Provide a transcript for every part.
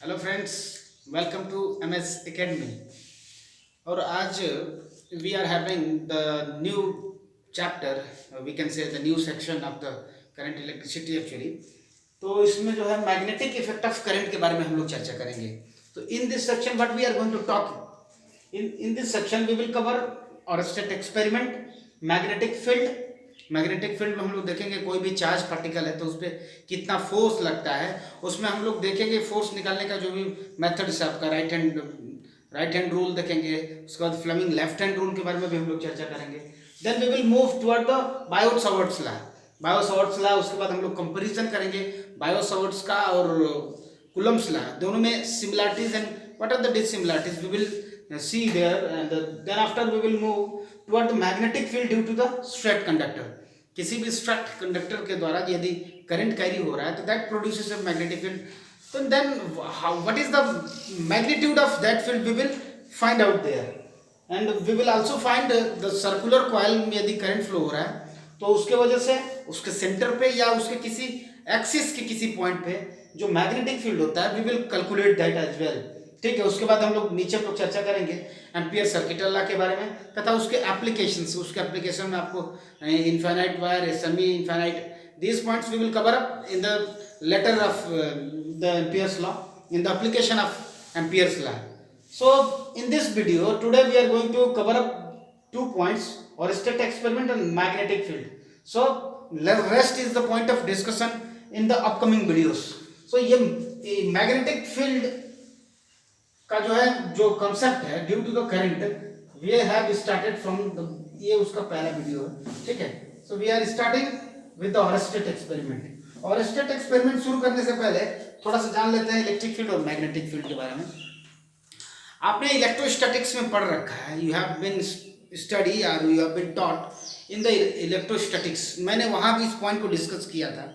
Hello friends, welcome to MS academy. और आज we are having the new chapter, we can say the new section of the current electricity actually. तो इसमें जो है magnetic effect of current के बारे में हम लोग चर्चा करेंगे। तो in this section what we are going to talk, in this section we will cover Oersted experiment, magnetic field. Magnetic field में हम लोग देखेंगे कोई भी चार्ज पार्टिकल है तो उस पर कितना फोर्स लगता है। उसमें हम लोग देखेंगे फोर्स निकालने का जो भी मेथड्स है आपका राइट हैंड रूल देखेंगे। उसके बाद फ्लेमिंग लेफ्ट हैंड रूल के बारे में भी हम लोग चर्चा करेंगे। Then we will move toward the Biot Savart's law. Biot Savart's law उसके बाद हम लोग कंपेरिजन करेंगे बायो-सावर्ट्स का और कूलम्ब्स लॉ, दोनों में similarities and what are the dissimilarities we will see there, and then after we will move toward the magnetic field due to the straight conductor। किसी भी स्ट्रेट कंडक्टर के द्वारा यदि करंट कैरी हो रहा है तो that produces a magnetic field. तो then what is the magnitude of that field we will find out there. And we will also find the circular coil में यदि करंट फ्लो हो रहा है तो उसके वजह से उसके सेंटर पे या उसके किसी एक्सिस के किसी पॉइंट पे जो मैग्नेटिक फील्ड होता है we will calculate that as well. ठीक है, उसके बाद हम लोग नीचे लोग चर्चा करेंगे एम्पियर सर्किट लॉ के बारे में तथा उसके एप्लीकेशन में आपको infinite wire, semi infinite, these points we will cover up in the later of the Ampere's law, in the application of Ampere's law. So in this video today we are going to cover up 2 points, Oersted experiment and magnetic field. So rest is the point of discussion in the upcoming videos. So ये magnetic field का जो है जो concept है due to the current we have started from ये उसका पहला video है। ठीक है, so we are starting with the Oersted experiment. Oersted experiment शुरू करने से पहले थोड़ा सा जान लेते हैं इलेक्ट्रिक फील्ड और मैग्नेटिक फील्ड के बारे में। आपने इलेक्ट्रोस्टैटिक्स में पढ़ रखा है, यू हैव बीन स्टडी और you have been taught in the electrostatics. मैंने वहां भी इस पॉइंट को डिस्कस किया था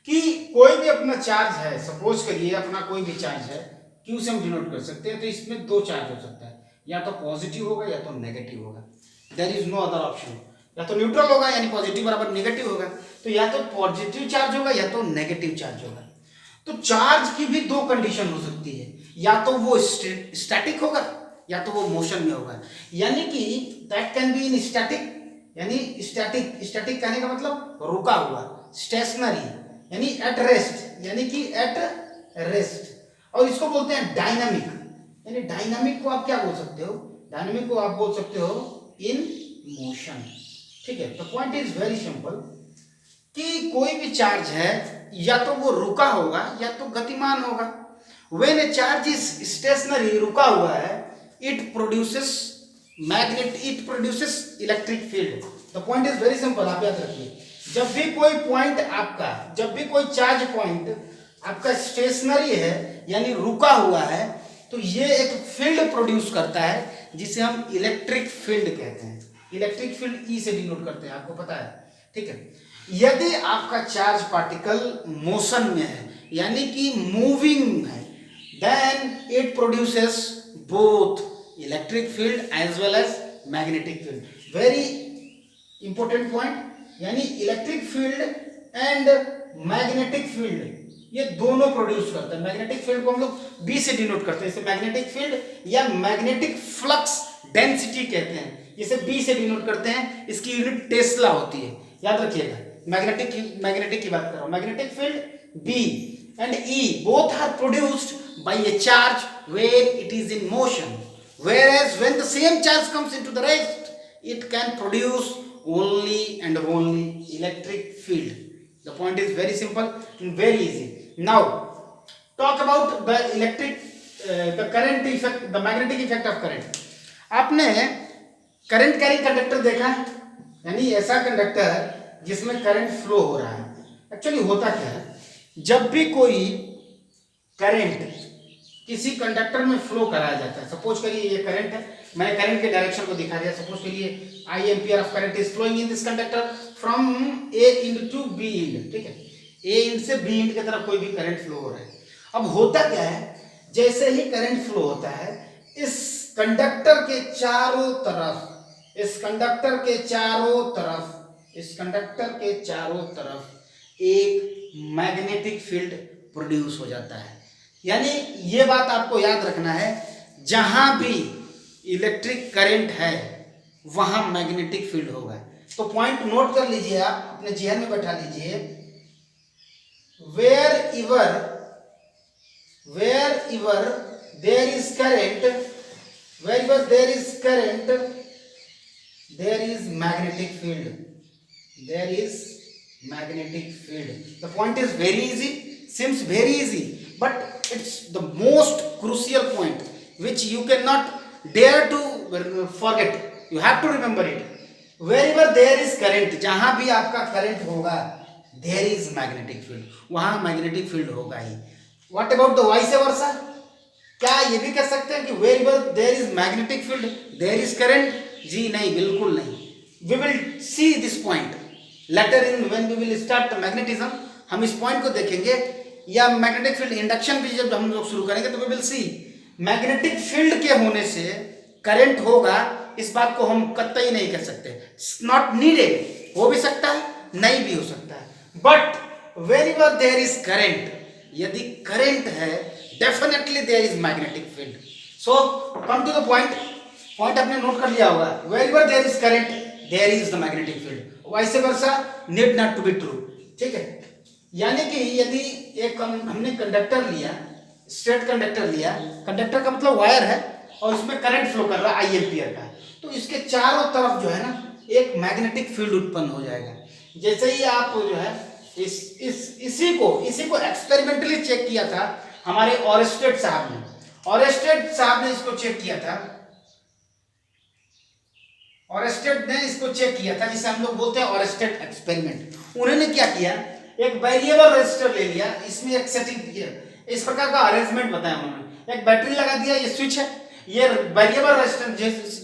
कि कोई भी अपना चार्ज है, सपोज करिए अपना कोई भी चार्ज है, क्यू से हम डिनोट कर सकते हैं। तो इसमें 2 चार्ज हो सकता है, या तो पॉजिटिव होगा या तो नेगेटिव होगा। There is no other option. या तो न्यूट्रल होगा यानी पॉजिटिव बराबर नेगेटिव होगा, तो या तो पॉजिटिव चार्ज होगा या तो नेगेटिव चार्ज होगा। तो चार्ज की भी 2 कंडीशन हो सकती है, या तो वो स्टैटिक होगा या तो वो मोशन में होगा। यानी कि that can be in static, यानी स्टैटिक कहने का मतलब रुका हुआ, स्टेशनरी यानी एट रेस्ट, यानी कि एट रेस्ट। और इसको बोलते हैं डायनामिक, यानी डायनामिक को आप क्या बोल सकते हो, डायनामिक को आप बोल सकते हो इन मोशन। ठीक है, तो पॉइंट इज वेरी सिंपल कि कोई भी चार्ज है या तो वो रुका होगा या तो गतिमान होगा। When A charge is stationary, रुका हुआ है, it produces electric field. The point is very simple, आप याद रखिए। जब भी कोई पॉइंट आपका, जब भी कोई चार्ज पॉइंट आपका स्टेशनरी है यानी रुका हुआ है, तो ये एक फील्ड प्रोड्यूस करता है जिसे हम इलेक्ट्रिक फील्ड कहते हैं। इलेक्ट्रिक फील्ड ई से डिनोट करते हैं, आपको पता है। ठीक है, यदि आपका चार्ज पार्टिकल मोशन में है यानी कि मूविंग है, then it produces both electric field as well as magnetic field. Very important point, यानी electric field and magnetic field ये दोनों प्रोड्यूस करते हैं। मैग्नेटिक फील्ड को हम लोग बी से डिनोट करते हैं, इसे मैग्नेटिक फील्ड या मैग्नेटिक फ्लक्स डेंसिटी कहते हैं, इसे बी से डिनोट करते हैं। इसकी यूनिट टेस्ला होती है, याद रखिएगा। मैग्नेटिक की बात कर रहा हूं। Magnetic field B and E both are produced by a charge when it is in motion, whereas when the same charge comes into the rest it can produce only and only electric field. The point is very simple and very easy. Now talk about the the current effect, the magnetic effect of current. आपने current carrying conductor देखा है, यानी ऐसा conductor जिसमें current flow हो रहा है। Actually होता क्या है, जब भी कोई करंट किसी कंडक्टर में फ्लो कराया जाता है, सपोज करिए ये करंट है, मैंने करंट के डायरेक्शन को दिखा दिया। सपोज करिए I ampere of current is flowing in this conductor from A end to B end. ठीक है, ए इंड से बी इंड की तरफ कोई भी करंट फ्लो हो रहा है। अब होता क्या है, जैसे ही करंट फ्लो होता है, इस कंडक्टर के चारों तरफ, इस कंडक्टर के चारों तरफ, इस कंडक्टर के चारों तरफ एक मैग्नेटिक फील्ड प्रोड्यूस हो जाता है। यानी ये बात आपको याद रखना है, जहां भी इलेक्ट्रिक करंट है वहां मैग्नेटिक फील्ड होगा। तो पॉइंट नोट कर लीजिए, आप अपने जेहन में बैठा लीजिए, wherever there is current, wherever there is current there is magnetic field, there is magnetic field. The point is very easy, seems very easy, but it's the most crucial point which you cannot dare to forget. You have to remember it. Wherever there is current, जहां भी आपका current होगा, there is magnetic field, वहां magnetic field होगा ही. What about the vice versa? क्या ये भी कह सकते हैं कि wherever there is magnetic field there is current? जी नहीं, बिल्कुल नहीं. We will see this point later in when we will start the magnetism. हम इस पॉइंट को देखेंगे, या मैग्नेटिक फील्ड इंडक्शन भी जब हम लोग शुरू करेंगे तो we will see magnetic field के होने से करंट होगा, इस बात को हम कतई नहीं कह सकते. नॉट नीडेड, हो भी सकता है, नहीं भी हो सकता है, but wherever there is current, यदि करंट है definitely there is magnetic field. So come to the point आपने नोट कर लिया होगा, wherever there is current there is the magnetic field, vice versa need not to be true. ठीक है, यानी कि यदि एक हमने कंडक्टर लिया, स्ट्रेट कंडक्टर लिया, कंडक्टर का मतलब वायर है और उसमें करंट फ्लो कर रहा है 1 एम्पियर का, तो इसके चारों तरफ जो है ना एक मैग्नेटिक फील्ड उत्पन्न हो जाएगा. जैसे ही आप जो है इसी को एक्सपेरिमेंटली चेक किया था हमारे ऑरेस्टेड साहब ने इसको चेक किया था, जिसे हम लोग बोलते हैं ऑरेस्टेड एक्सपेरिमेंट. उन्होंने क्या किया, एक वेरिएबल रेजिस्टर ले लिया, इसमें एक सेटिंग किया, इस प्रकार का अरेंजमेंट बताया उन्होंने. एक बैटरी लगा दिया, ये स्विच है, ये वेरिएबल रेजिस्टर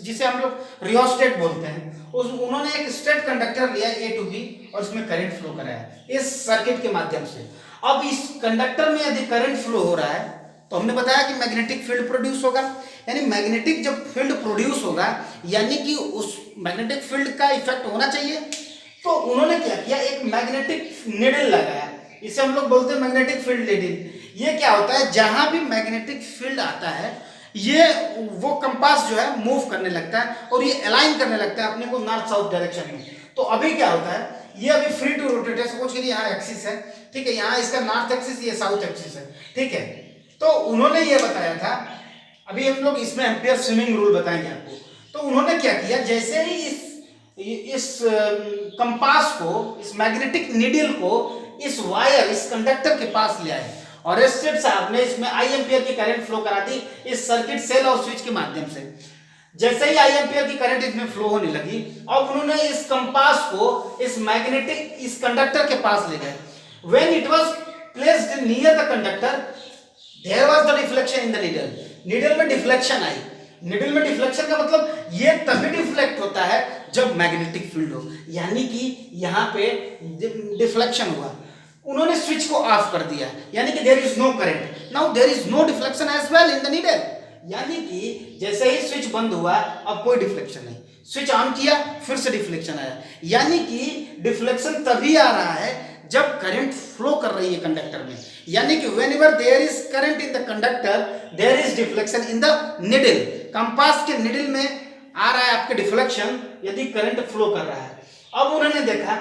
जिसे हम लोग रियोस्टेट बोलते हैं, उन्होंने एक स्ट्रेट कंडक्टर लिया A to B और उसमें करंट फ्लो कराया इस सर्किट के माध्यम से. अब इस कंडक्टर में यदि करंट फ्लो हो रहा है तो हमने बताया कि मैग्नेटिक फील्ड प्रोड्यूस होगा. यानी मैग्नेटिक जब फील्ड प्रोड्यूस होगा यानी कि उस मैग्नेटिक फील्ड का इफेक्ट होना चाहिए. तो उन्होंने क्या किया, एक मैग्नेटिक निडल लगाया, इसे हम लोग बोलते हैं मैग्नेटिक फील्ड निडल. ये क्या होता है, जहां भी मैग्नेटिक फील्ड आता है ये वो कंपास जो है मूव करने लगता है और ये अलाइन करने लगता है अपने को नॉर्थ साउथ डायरेक्शन में. तो अभी क्या होता है, ये अभी फ्री टू रोटेट है. सपोज करिए यहाँ एक्सिस है, ठीक है, यहाँ इसका नॉर्थ एक्सिस, ये साउथ एक्सिस है, ठीक है. तो उन्होंने ये बताया था, अभी हम लोग इसमें एम्पियर स्विमिंग रूल बताएंगे आपको. तो उन्होंने क्या किया, जैसे ही इस कंपास को, इस मैग्नेटिक नीडल को इस वायर, इस कंडक्टर के पास ले आए और ऑरेस्टेड साहब ने इसमें 1 एम्पियर की करंट फ्लो करा दी इस सर्किट सेल और स्विच के माध्यम से. जैसे ही 1 एम्पियर की करंट इसमें फ्लो होने लगी, अब उन्होंने इस कंपास को इस मैग्नेटिक इस कंडक्टर के पास ले गए. When it was placed near the conductor there was the deflection in the needle. Needle में डिफ्लेक्शन आई. नीडल में डिफ्लेक्शन का मतलब ये तभी डिफ्लेक्ट होता है जब मैग्नेटिक फील्ड हो, यानी कि यहाँ पे डिफ्लेक्शन हुआ. उन्होंने स्विच को ऑफ कर दिया, यानी कि there is no current. Now there is no deflection as well in the needle. यानी कि जैसे ही स्विच बंद हुआ अब कोई डिफ्लेक्शन नहीं, स्विच ऑन किया फिर से डिफ्लेक्शन आया. यानी कि डिफ्लेक्शन तभी आ रहा है जब करंट फ्लो कर रही है कंडक्टर में. यानी कि whenever there is current in the conductor there is deflection in the needle. Compass के निडल में आ रहा है आपके डिफ्लेक्शन यदि करंट फ्लो कर रहा है. अब उन्होंने देखा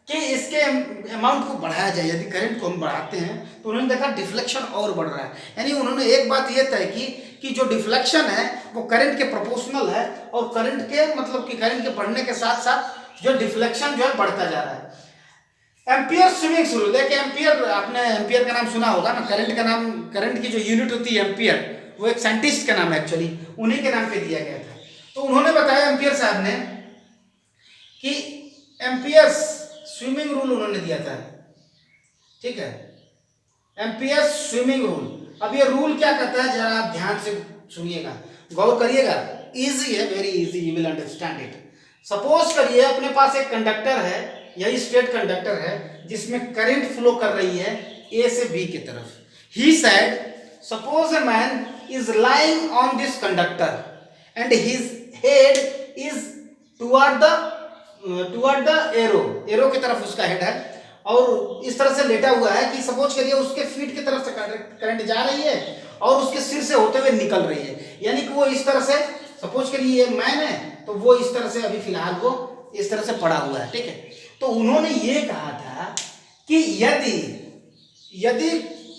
कि इसके अमाउंट को बढ़ाया जाए, यदि करंट को हम बढ़ाते हैं तो उन्होंने देखा डिफ्लेक्शन और बढ़ रहा है. यानी उन्होंने एक बात ये तय की कि जो डिफ्लेक्शन है वो करंट के प्रोपोर्शनल है और करंट के मतलब कि करंट के बढ़ने के साथ साथ जो डिफ्लेक्शन जो है बढ़ता जा रहा है. Ampere swimming rule. देखिए एम्पियर, आपने एम्पियर का नाम सुना होगा ना, करंट का नाम, करंट की जो यूनिट होती है एम्पियर, वो एक साइंटिस्ट का नाम है, एक्चुअली उन्हीं के नाम पे दिया गया था. तो उन्होंने बताया एम्पियर साहब ने कि एम्पियर स्विमिंग रूल उन्होंने दिया था, ठीक है, एम्पियर स्विमिंग रूल. अब ये रूल क्या कहता है जरा आप ध्यान से सुनिएगा, गौर करिएगा, इजी है, very easy, you will understand it. Suppose करिए अपने पास एक कंडक्टर है, यही स्ट्रेट कंडक्टर है जिसमें करंट फ्लो कर रही है ए से बी की तरफ. He said suppose a man is lying on this conductor and his head is toward the arrow की तरफ उसका हेड है और इस तरह से लेटा हुआ है कि सपोज करिए उसके फीट की तरफ से करंट जा रही है और उसके सिर से होते हुए निकल रही है, यानी कि वो इस तरह से, सपोज करिए ये मैन है तो वो इस तरह से अभी फिलहाल वो इस तरह से पड़ा हुआ है, ठीक है। तो उन्होंने ये कहा था कि यदि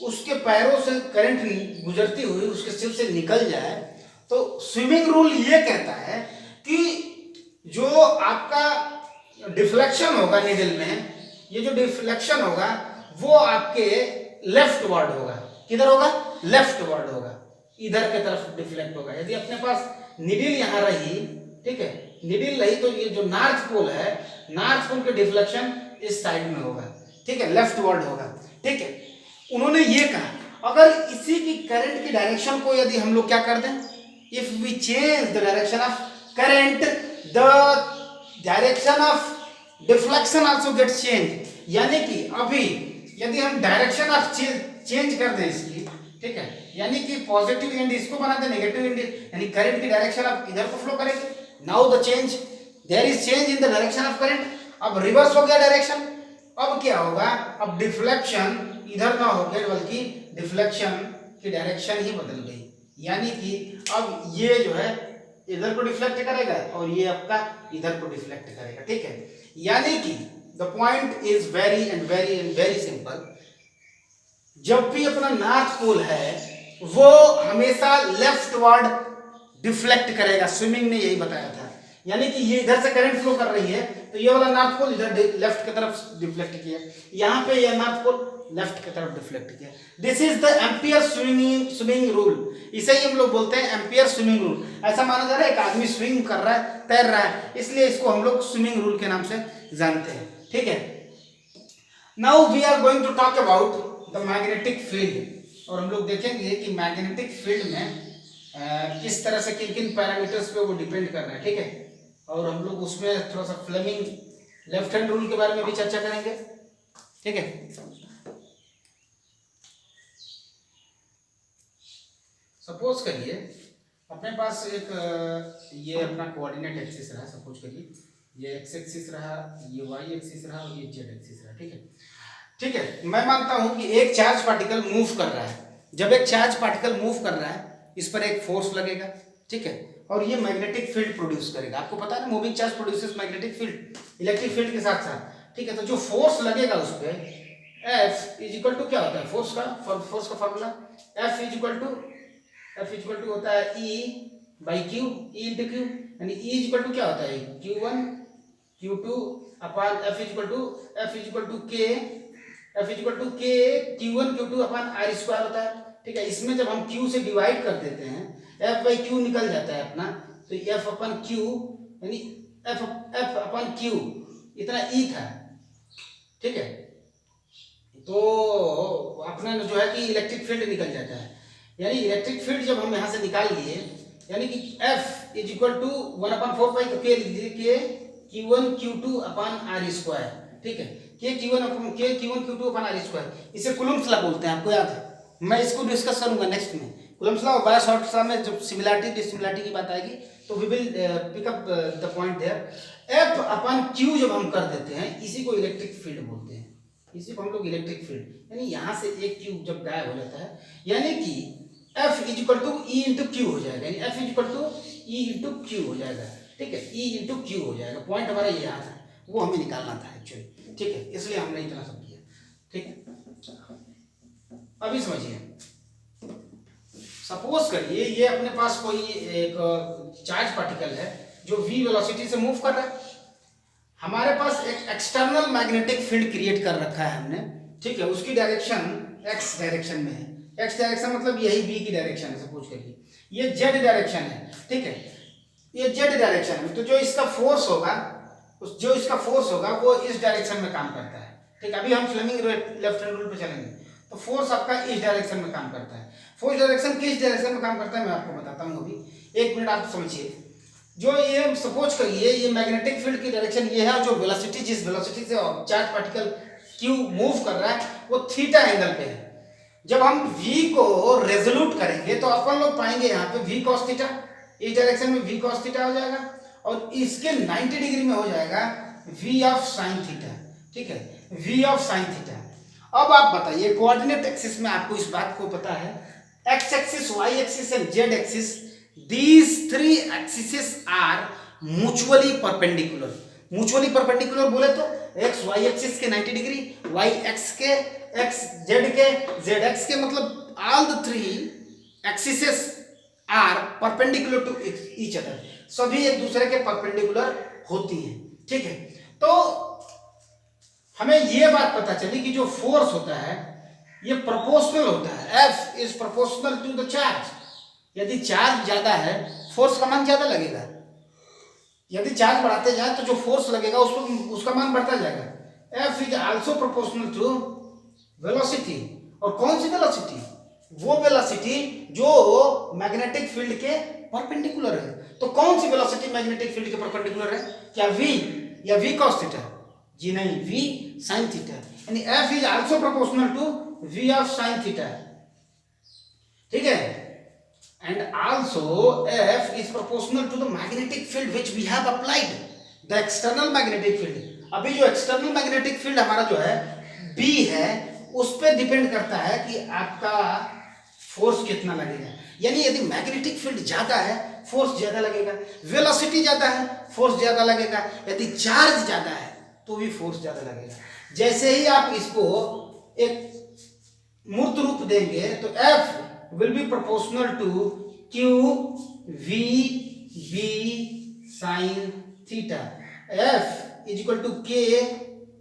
उसके पैरों से करंट गुजरती हुई उसके सिर से निकल जाए तो स्विमिंग रूल ये कहता है कि जो आपका डिफ्लेक्शन होगा निडल में, ये जो डिफ्लेक्शन होगा वो आपके लेफ्ट वर्ड होगा। किधर होगा? लेफ्ट वर्ड होगा, इधर की तरफ डिफ्लेक्ट होगा। यदि अपने पास निडल यहां रही, ठीक है, निडल रही तो ये जो नॉर्थ पोल है, नॉर्थ पोल के डिफ्लेक्शन इस साइड में होगा, ठीक है, लेफ्ट वर्ड होगा, ठीक है। उन्होंने ये कहा अगर इसी की करंट की डायरेक्शन को यदि हम लोग क्या कर दें, if we change the direction of current, the direction of deflection also get change. यानी कि अभी यदि हम डायरेक्शन ऑफ चेंज कर दें इसकी, ठीक है, यानी कि पॉजिटिव एंड इसको बना दें नेगेटिव एंड, यानी करंट की डायरेक्शन अब इधर को फ्लो करेगी। Now the change, there is change in the direction of current, अब रिवर्स हो गया डायरेक्शन। अब क्या होगा, अब डिफ्लेक्शन इधर ना होकर बल्कि डिफ्लेक्शन की डायरेक्शन ही बदल गई, यानी कि अब ये जो है इधर को डिफ्लेक्ट करेगा और ये आपका इधर को डिफ्लेक्ट करेगा, ठीक है। यानी कि the point is very and very and very simple. जब भी अपना नॉर्थ पोल है वो हमेशा लेफ्ट वर्ड डिफ्लेक्ट करेगा, स्विमिंग ने यही बताया था। यानी कि ये इधर से करंट फ्लो कर रही है तो ये वाला नॉर्थ पोल इधर लेफ्ट की तरफ डिफ्लेक्ट किया, यहाँ पे ये नॉर्थ पोल लेफ्ट की तरफ डिफ्लेक्ट किया। This is the ampere swimming rule, इसे ही हम लोग बोलते हैं एम्पियर स्विमिंग रूल। ऐसा माना जा रहा है एक आदमी स्विम कर रहा है, तैर रहा है, इसलिए इसको हम लोग स्विमिंग रूल के नाम से जानते हैं, ठीक है। Now we are going to talk about the magnetic field, और हम लोग देखेंगे कि मैग्नेटिक फील्ड में किस तरह से किन किन पैरामीटर्स पे वो डिपेंड कर रहा है, ठीक है। और हम लोग उसमें थोड़ा सा फ्लेमिंग लेफ्ट हैंड रूल के बारे में भी चर्चा करेंगे, ठीक है। सपोज करिए अपने पास एक ये अपना कोऑर्डिनेट एक्सिस रहा, सपोज करिए ये एक्स एक्सिस रहा, ये वाई एक्सिस रहा और ये जेड एक्सिस रहा, ठीक है, ठीक है। मैं मानता हूं कि एक चार्ज पार्टिकल मूव कर रहा है। जब एक चार्ज पार्टिकल मूव कर रहा है इस पर एक फोर्स लगेगा, ठीक है, और ये मैग्नेटिक फील्ड प्रोड्यूस करेगा। आपको पता है ना, moving charge produces magnetic field, electric field के साथ साथ, ठीक है। तो जो फोर्स लगेगा उस पर F इज इक्वल टू क्या होता है, फोर्स का formula F is equal to होता है E by Q, E into Q, यानी E इज इक्वल टू क्या होता है Q1 Q2 upon F is equal to K Q1 Q2 upon R square होता है, ठीक है। इसमें जब हम Q से डिवाइड कर देते हैं F बाई Q निकल जाता है अपना, तो F अपन Q यानी F अपन Q इतना E था, ठीक है। तो अपना जो है कि इलेक्ट्रिक फील्ड निकल जाता है, यानी इलेक्ट्रिक फील्ड जब हम यहाँ से निकाल लिए, यानी कि F इज इक्वल टू 1/4 पाई, तो K लिख दीजिए Q1 Q2 upon R square, ठीक है। Q1 Q2 upon R square, इसे कुलम्ब्स लॉ बोलते हैं, आपको याद है। मैं इसको डिस्कस करूंगा नेक्स्ट में, कुलम्ब्स लॉ और बायोट लॉ में जब सिमिलरिटी डिसिमिलरिटी की बात आएगी तो we will pick up the point there. F upon Q जब हम कर देते हैं इसी को इलेक्ट्रिक फील्ड बोलते हैं, इसी को हम लोग इलेक्ट्रिक फील्ड, यानी यहाँ से एक क्यू जब गायब हो जाता है, यानी कि F is equal to E into Q हो जाएगा, यानी F is equal to E into Q हो जाएगा, ठीक है, E इंटू क्यू हो जाएगा। पॉइंट हमारा ये यहाँ था, वो हमें निकालना था एक्चुअली, ठीक है, इसलिए हमने इतना सब किया, ठीक है। अभी समझिए, सपोज करिए ये अपने पास कोई एक चार्ज पार्टिकल है जो v वेलोसिटी से मूव कर रहा है। हमारे पास एक एक्सटर्नल मैग्नेटिक फील्ड क्रिएट कर रखा है हमने, ठीक है, उसकी डायरेक्शन x डायरेक्शन में है। x डायरेक्शन मतलब यही b की डायरेक्शन है, सपोज करिए ये z डायरेक्शन है, ठीक है, ये z डायरेक्शन है। तो जो इसका फोर्स होगा वो इस डायरेक्शन में काम करता है, ठीक है। अभी हम फ्लेमिंग लेफ्ट हैंड रूल पे चलेंगे, तो फोर्स आपका इस डायरेक्शन में काम करता है। फोर्स डायरेक्शन किस डायरेक्शन में काम करता है मैं आपको बताता हूँ अभी, एक मिनट आप समझिए। जो ये सपोज करिए ये मैग्नेटिक फील्ड की डायरेक्शन ये है, जो वेलोसिटी जिस वेलोसिटी से चार्ज पार्टिकल Q मूव कर रहा है वो थीटा एंगल पे है। जब हम V को रेजोल्यूट करेंगे तो अपन लोग पाएंगे यहाँ पे V cos थीटा, इस डायरेक्शन में V cos थीटा हो जाएगा, और इसके 90 डिग्री में हो जाएगा V ऑफ साइन थीटा, ठीक है, v ऑफ साइन थीटा। अब आप बताइए कोऑर्डिनेट एक्सिस में आपको इस बात को पता है, x axis, y axis and z axis, these three axis are mutually perpendicular. Mutually perpendicular बोले तो x y एक्सिस के 90 डिग्री, y x के, x z के, z x के, मतलब all the three axis are perpendicular to each other, सभी एक दूसरे के परपेंडिकुलर होती हैं। ठीक है, तो हमें ये बात पता चली कि जो फोर्स होता है ये प्रोपोर्शनल होता है, F is proportional to the charge. यदि चार्ज ज्यादा है फोर्स का मान ज्यादा लगेगा, यदि चार्ज बढ़ाते जाए तो जो फोर्स लगेगा उसका मान बढ़ता जाएगा। F is also proportional to velocity. और कौन सी वेलोसिटी? वो वेलोसिटी जो मैग्नेटिक फील्ड के परपेंडिकुलर है। तो कौन सी वेलोसिटी मैग्नेटिक फील्ड के परपेंडिकुलर है? क्या v या v cos थीटा? जी नहीं, v sin थीटा। यानी F is also proportional to v of sin theta. ठीक है, and also F is proportional to the magnetic field which we have applied, the external magnetic field। अभी जो external magnetic field हमारा जो है B है, उस पर डिपेंड करता है कि आपका फोर्स कितना लगेगा। यानी यदि मैग्नेटिक फील्ड ज्यादा है फोर्स ज्यादा लगेगा, वेलोसिटी ज्यादा है फोर्स ज्यादा लगेगा, यदि चार्ज ज्यादा है तो भी फोर्स ज्यादा लगेगा। जैसे ही आप इसको एक मूर्त रूप देंगे तो F will be proportional to q v b sin theta। F is equal to k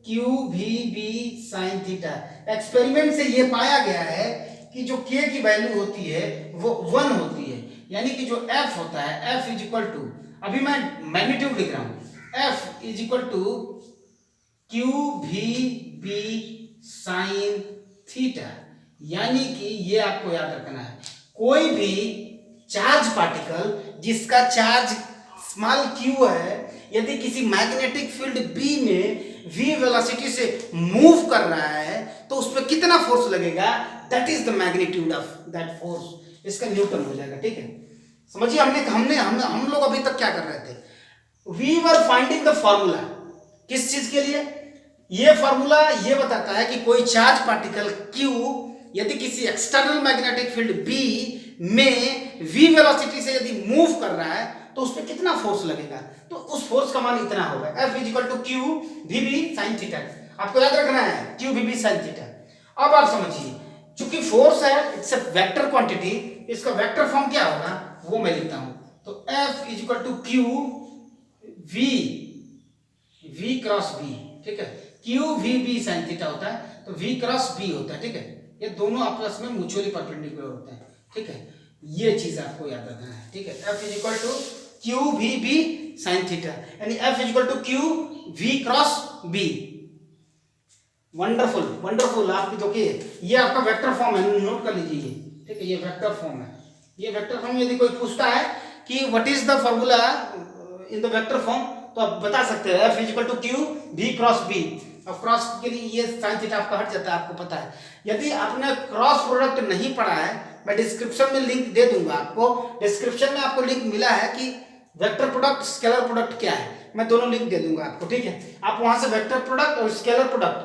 q v b sin theta। Experiment से ये पाया गया है कि जो k की वैल्यू होती है वो 1 होती है, यानी कि जो F होता है F is equal to, अभी मैं मैग्नीट्यूड लिख रहा हूं, F is equal to q v b sin theta। यानी कि ये आपको याद रखना है, कोई भी चार्ज पार्टिकल जिसका चार्ज स्मॉल q है, यदि किसी मैग्नेटिक फील्ड B में v वेलोसिटी से मूव कर रहा है तो उस पर कितना फोर्स लगेगा, that is the magnitude of that force. इसका न्यूटन हो जाएगा। ठीक है, समझिए हम लोग अभी तक क्या कर रहे थे, we were finding the formula. किस चीज के लिए? ये फॉर्मूला ये बताता है कि कोई चार्ज पार्टिकल Q यदि किसी एक्सटर्नल मैग्नेटिक फील्ड B में v वेलोसिटी से यदि मूव कर रहा है तो उस पर कितना फोर्स लगेगा, तो उस फोर्स का मान इतना होगा। F is equal to q vb sin theta. आपको याद रखना है q vb sin थीटा। अब आप समझिए, चूंकि फोर्स है इट्स अ वेक्टर क्वांटिटी, इसका वेक्टर फॉर्म क्या होगा वो मैं लिखता हूं, तो F is equal to q v cross b। ठीक है, q vb sin थीटा होता है तो v क्रॉस b होता है। ठीक है, ये दोनों आपस में म्यूचुअली परपेंडिकुलर होते हैं। ठीक है, ये चीज आपको याद रखना है। ठीक है, F is equal to q v b sin theta, यानी F is equal to q v cross b। Wonderful wonderful. आप देखिए ये आपका वेक्टर फॉर्म है, नोट कर लीजिए। ठीक है, ये वेक्टर फॉर्म है। ये वेक्टर फॉर्म यदि कोई पूछता है कि what is the formula in the vector form, तो आप बता सकते हैं F is equal to q v cross b। अब क्रॉस के लिए ये साइन थीटा आपका हट जाता है, आपको पता है। यदि आपने क्रॉस प्रोडक्ट नहीं पढ़ा है, मैं डिस्क्रिप्शन में लिंक दे दूंगा आपको। डिस्क्रिप्शन में आपको लिंक मिला है कि वेक्टर प्रोडक्ट स्केलर प्रोडक्ट क्या है, मैं दोनों लिंक दे दूंगा आपको। ठीक है, आप वहां से वेक्टर प्रोडक्ट और स्केलर प्रोडक्ट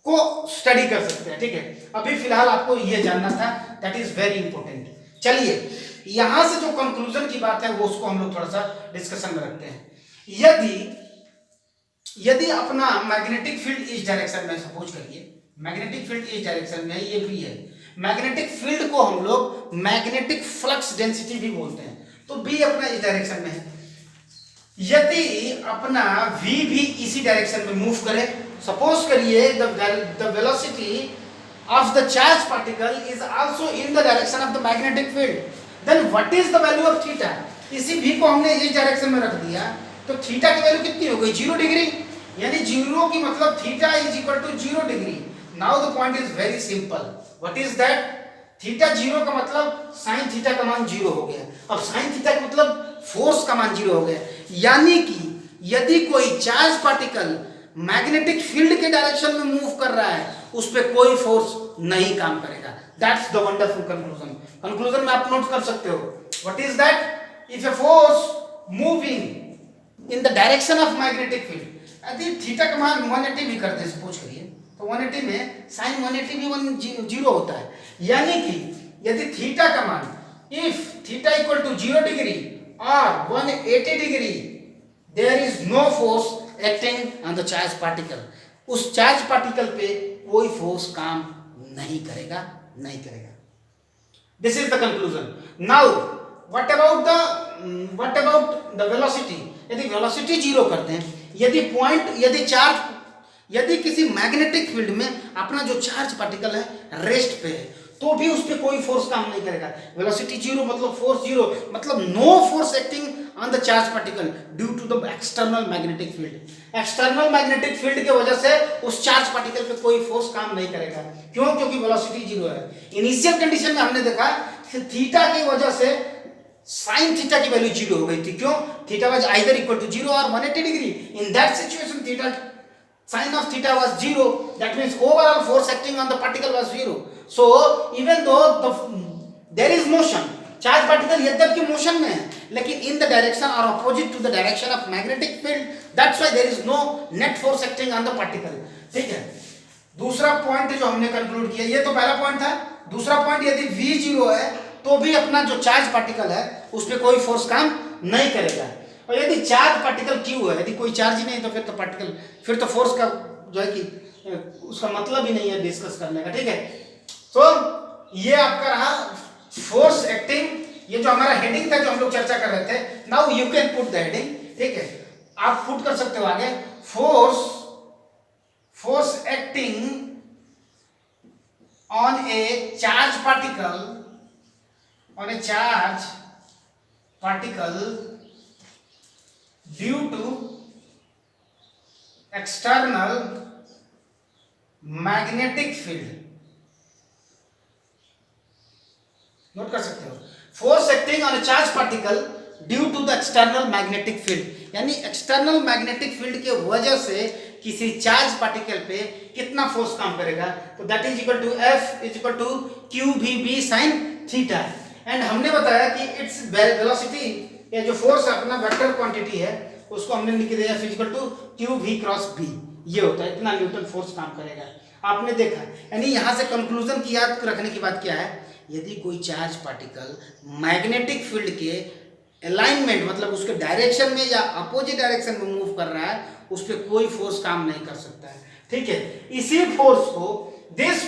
को स्टडी कर सकते हैं। ठीक है, अभी फिलहाल आपको ये जानना था, दैट इज वेरी इंपॉर्टेंट। चलिए यहां से जो कंक्लूजन की बात है वो उसको हम लोग थोड़ा सा डिस्कशन में रखते हैं। यदि अपना मैग्नेटिक फील्ड इस डायरेक्शन में, सपोज करिए मैग्नेटिक फील्ड इस डायरेक्शन में है, ये B है। मैग्नेटिक फील्ड को हम लोग मैग्नेटिक फ्लक्स डेंसिटी भी बोलते हैं, तो B अपना इस डायरेक्शन में है। यदि अपना V भी इसी डायरेक्शन में मूव करे, सपोज करिए the velocity of the charge particle is also in the direction of the magnetic field, then what is the value of theta? इसी V को हमने इस डायरेक्शन में रख दिया तो थीटा की वैल्यू कितनी हो गई? 0 डिग्री। यानी 0 की मतलब theta is equal to 0 degree. Now the point is very simple, what is that? Theta 0 का मतलब साइन थीटा का मान 0 हो गया। अब साइन थीटा का मतलब फोर्स का मान 0 हो गया। यानी कि यदि कोई चार्ज पार्टिकल मैग्नेटिक फील्ड के डायरेक्शन में मूव कर रहा है उस पर कोई फोर्स नहीं काम करेगा। That's the wonderful conclusion. Conclusion में आप नोट कर सकते हो, what is that? If a force moving in the direction of magnetic field यदि थीटा का मान 180 भी करते हैं सपोज करिए, तो 180 में साइन 180 भी 0 होता है, यानी कि यदि थीटा का मान if theta equal to 0 degree और 180 degree, there is no force acting on the charge particle, उस चार्ज पार्टिकल पे कोई फोर्स काम नहीं करेगा, नहीं करेगा। This is the conclusion. Now what about the velocity? यदि वेलोसिटी 0 करते हैं, यदि किसी मैग्नेटिक फील्ड में अपना जो चार्ज पार्टिकल है रेस्ट पे है, तो भी उस पर कोई फोर्स काम नहीं करेगा। वेलोसिटी 0 मतलब फोर्स 0, मतलब no force acting on the charge particle due to the external magnetic field. External magnetic field की वजह से उस चार्ज पार्टिकल पे कोई फोर्स काम नहीं करेगा। क्यों? क्योंकि वेलोसिटी 0 है। इनिशियल कंडीशन में हमने देखा कि थीटा की वजह से साइन थीटा की वैल्यू 0 हो गई थी। क्यों? Theta was either equal to 0 और 180 degree. In that situation theta sin of theta was 0, that means overall force acting on the particle was 0. So even though there is motion, charge particle यद्यपि motion में है, लेकिन in the direction or opposite to the direction of magnetic field, that's why there is no net force acting on the particle. ठीक है। दूसरा point जो हमने conclude किया, ये तो पहला पॉइंट था। दूसरा पॉइंट, यदि v 0 है तो भी अपना जो चार्ज पार्टिकल है उस पर कोई फोर्स काम नहीं करेगा। और यदि चार्ज पार्टिकल क्यू है, यदि कोई चार्ज ही नहीं तो फिर तो फोर्स का जो है कि उसका मतलब ही नहीं है डिस्कस करने का। ठीक है, तो ये आपका रहा फोर्स एक्टिंग। ये जो हमारा हेडिंग था जो हम लोग चर्चा कर रहे थे, now you can put the heading. ठीक है, आप पुट कर सकते हो आगे, force acting on a charge particle due to external magnetic field। Note कर सकते हो, force acting on a charge particle due to the external magnetic field, यानी एक्सटर्नल मैग्नेटिक फील्ड के वजह से किसी चार्ज पार्टिकल पे कितना फोर्स काम करेगा, तो that is equal to F is equal to QVB sin theta. And हमने बताया कि इट्स वेलोसिटी, ये जो फोर्स अपना वेक्टर क्वांटिटी है उसको हमने लिख दिया physical to QV cross B, ये होता है, इतना न्यूटन फोर्स काम करेगा। आपने देखा, यानी यहां से कंक्लूजन की याद रखने की बात क्या है, यदि कोई चार्ज पार्टिकल मैग्नेटिक फील्ड के अलाइनमेंट मतलब उसके डायरेक्शन में या अपोजिट डायरेक्शन में मूव कर रहा है, उस पर कोई फोर्स काम नहीं कर सकता है। ठीक है, इसी फोर्स को this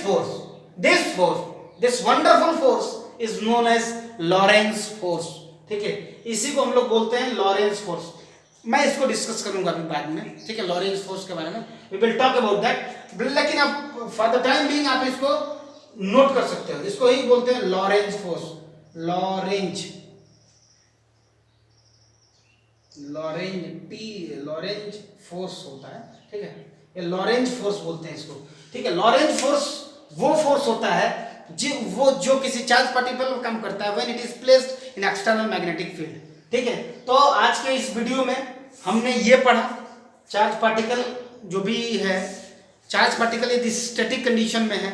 wonderful force is known as Lorentz force. ठीक है, इसी को हम लोग बोलते हैं लॉरेंस फोर्स। मैं इसको डिस्कस करूंगा अभी बाद में। ठीक है, लॉरेंस फोर्स के बारे में we will talk about that, लेकिन अब फॉर द टाइम बीइंग आप इसको नोट कर सकते हो, इसको ही बोलते हैं लॉरेंस फोर्स। लॉरेंज फोर्स होता है। ठीक है, ये लॉरेंज फोर्स बोलते हैं इसको। ठीक है, लॉरेंज फोर्स वो फोर्स होता है जो किसी चार्ज पार्टिकल पर काम करता है when it is placed in external magnetic field. ठीक है, तो आज के इस वीडियो में हमने ये पढ़ा, चार्ज पार्टिकल जो भी है, चार्ज पार्टिकल यदि स्टैटिक कंडीशन में है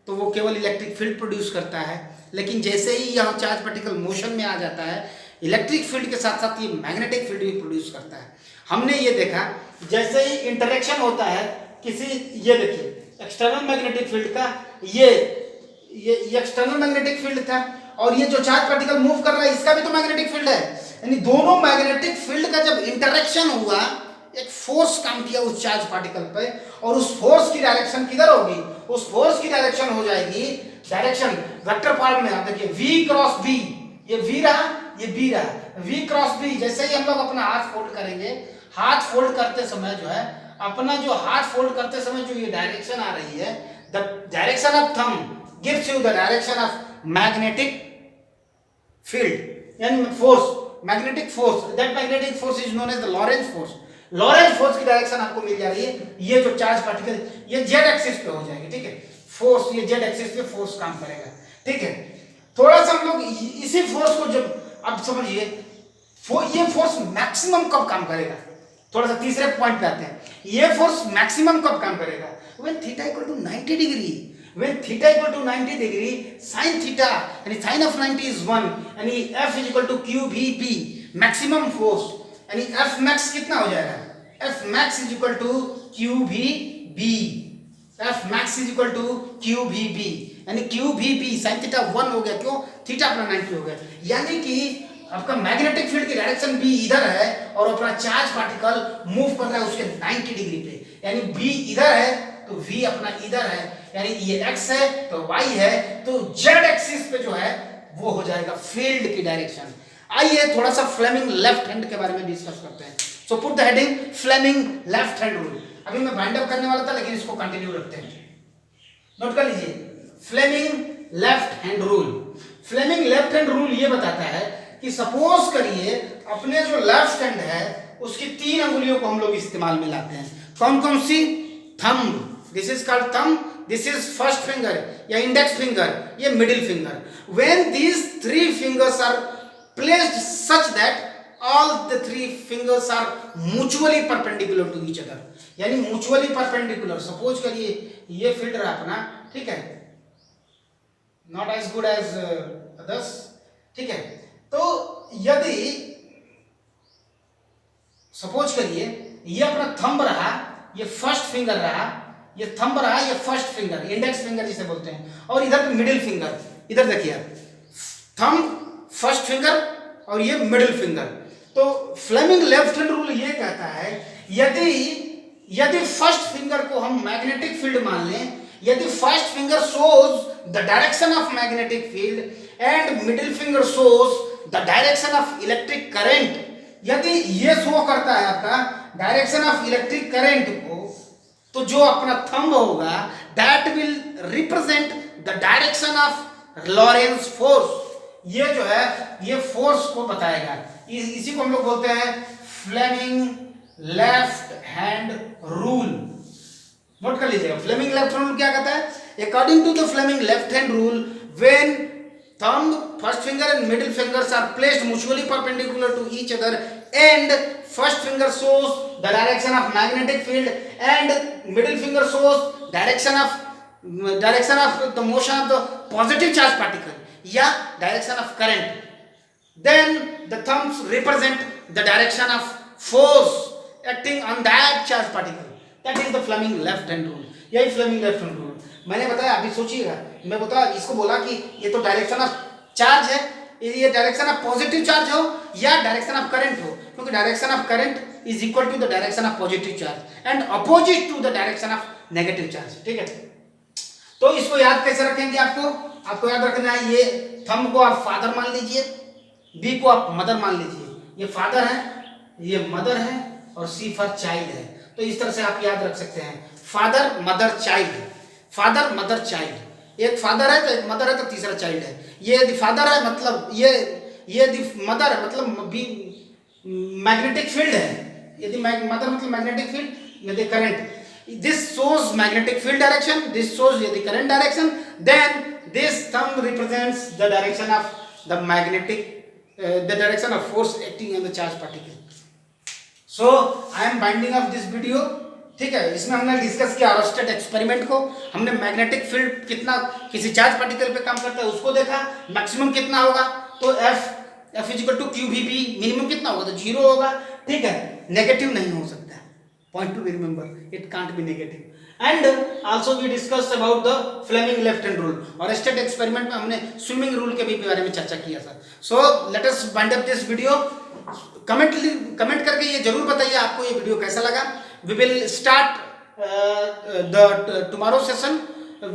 तो वो केवल इलेक्ट्रिक फील्ड प्रोड्यूस करता है, लेकिन जैसे ही यह चार्ज पार्टिकल मोशन में आ जाता है, इलेक्ट्रिक फील्ड के साथ साथ ये मैग्नेटिक फील्ड भी प्रोड्यूस करता है। हमने ये देखा जैसे ही इंटरेक्शन होता है किसी, ये देखिए एक्सटर्नल मैग्नेटिक फील्ड का, ये एक्सटर्नल मैग्नेटिक फील्ड था, और ये जो चार्ज पार्टिकल मूव कर रहा है इसका भी तो मैग्नेटिक फील्ड है, यानी दोनों मैग्नेटिक फील्ड का जब इंटरेक्शन हुआ, एक फोर्स काम किया उस चार्ज पार्टिकल पे, और उस फोर्स की डायरेक्शन किधर होगी, उस फोर्स की डायरेक्शन हो जाएगी, डायरेक्शन वेक्टर फॉर्म में। आप देखिए V क्रॉस B, ये V रहा, ये B रहा, V क्रॉस B। जैसे ही हम लोग अपना हाथ फोल्ड करेंगे, हाथ फोल्ड करते समय जो है, अपना जो हाथ फोल्ड करते समय जो ये डायरेक्शन आ रही है, the direction of thumb gives you the direction of magnetic field and force, magnetic force, that magnetic force is known as the Lorentz force। Lawrence force की डायरेक्शन आपको मिल जा रही है, ये जो चार्ज पार्टिकल ये z एक्सिस पे हो जाएगी। ठीक है, फोर्स ये z एक्सिस पे फोर्स काम करेगा। ठीक है, थोड़ा सा हम लोग इसी फोर्स को जब अब समझिए, ये फोर्स मैक्सिमम कब काम करेगा, थोड़ा सा तीसरे पॉइंट पे आते हैं। ये फोर्स मैक्सिमम कब काम करेगा, when theta equal to 90 degree. When theta equal to 90 degree, sin theta यानी sin of 90 is 1, यानी F is equal to QVB, maximum force, यानी F max कितना हो जाएगा, F max is equal to Q भी B, F max is equal to Q भी B, यानी Q भी बी साइन थीटा 1 हो गया, क्यों, थीटा अपना 90 हो गया, यानी कि आपका मैग्नेटिक फील्ड की डायरेक्शन बी इधर है और अपना चार्ज पार्टिकल मूव कर रहा है उसके 90 डिग्री पे, यानी बी इधर है तो वी अपना इधर है, यानी ये x है तो y है, तो z एक्सिस पे जो है वो हो जाएगा फील्ड की डायरेक्शन। आइए थोड़ा सा फ्लेमिंग लेफ्ट हैंड के बारे में डिस्कस करते हैं। So put the heading Fleming left hand rule. अभी मैं बाइंड अप करने वाला था लेकिन इसको कंटिन्यू रखते हैं, नोट कर लीजिए। Fleming left hand rule, Fleming left hand rule ये बताता है कि सपोज करिए अपने जो लेफ्ट हैंड है उसकी 3 अंगुलियों को हम लोग इस्तेमाल में लाते हैं, कौन कौन सी, thumb, this is called thumb, this is first finger या इंडेक्स फिंगर, ये middle finger. When these 3 fingers are placed such that all the 3 fingers are mutually perpendicular to each other, यानी mutually perpendicular, सपोज करिए ये field रहा अपना, ठीक है, not as good as others, ठीक है, तो यदि सपोज करिए ये अपना थंब रहा, ये फर्स्ट फिंगर रहा, ये थंब रहा, ये फर्स्ट फिंगर, इंडेक्स फिंगर जिसे बोलते हैं, और इधर मिडिल फिंगर, इधर देखिए थंब, फर्स्ट फिंगर और ये मिडिल फिंगर। तो फ्लेमिंग लेफ्ट हैंड रूल ये कहता है यदि फर्स्ट फिंगर को हम मैग्नेटिक फील्ड मान लें, यदि first finger shows the direction of magnetic field and middle finger shows the direction of electric current, यदि ये शो करता है आपका डायरेक्शन ऑफ इलेक्ट्रिक करंट को, तो जो अपना थंब होगा that will represent the direction of Lawrence force, ये जो है ये फोर्स को बताएगा, इसी को हम लोग बोलते हैं Fleming left hand rule. Note कर लीजिएगा, फ्लेमिंग लेफ्ट हैंड रूल क्या कहता है, according to the Fleming left hand rule when thumb, first finger and middle fingers are placed mutually perpendicular to each other and first finger shows the direction of magnetic field and middle finger shows direction of the motion of the positive charge particle या direction of current, then the thumbs represent the direction of force acting on that charge particle, that is the Fleming left hand rule, यही Fleming left hand rule मैंने बताया। अभी सोचिएगा, मैं बता इसको बोला कि ये तो डायरेक्शन ऑफ चार्ज है, ये डायरेक्शन ऑफ पॉजिटिव चार्ज हो या डायरेक्शन ऑफ करंट हो, क्योंकि direction of current is equal to the direction of positive charge and opposite to the direction of negative charge, ठीक है। तो इसको याद कैसे रखेंगे, आपको याद रखना है, ये थंब को आप फादर मान लीजिए, बी को आप मदर मान लीजिए, ये फादर है, ये मदर है और सी फॉर चाइल्ड है। तो इस तरह से आप याद रख सकते हैं, father mother child, father mother child, एक फादर है तो एक मदर है तो तीसरा चाइल्ड है। ये यदि फादर है मतलब ये यदि मदर है मतलब मैग्नेटिक फील्ड है, यदि मदर मतलब मैग्नेटिक फील्ड, यदि current, this shows magnetic field direction, this shows the current direction, then this thumb represents the direction of the magnetic the direction of force acting on the charge particle. So I am binding up this video, ठीक है। इसमें हमने discuss किया ऑरस्टेड experiment को, हमने magnetic field कितना किसी charge particle पे काम करता है उसको देखा, मैक्सिमम कितना होगा तो F is equal to Q भी बी, मिनिमम कितना होगा तो 0 होगा, ठीक है, नेगेटिव नहीं हो सकता, point to be remember, it can't be negative. And also we discussed about the Fleming left hand rule, और स्टेट एक्सपेरिमेंट में हमने स्विमिंग रूल के भी बारे में चर्चा किया था। So let us wind up this video. Comment करके ये जरूर बताइए आपको ये वीडियो कैसा लगा। We will start the tomorrow session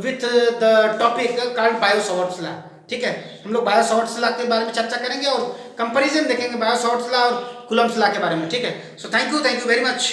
with the topic called Biot Savart's law, ठीक है। हम लोग बायो-सॉवर्ट्स लॉ के बारे में चर्चा करेंगे और कंपैरिजन देखेंगे बायो-सॉवर्ट्स लॉ और कूलम्ब्स लॉ के बारे में, ठीक है। So thank you very much.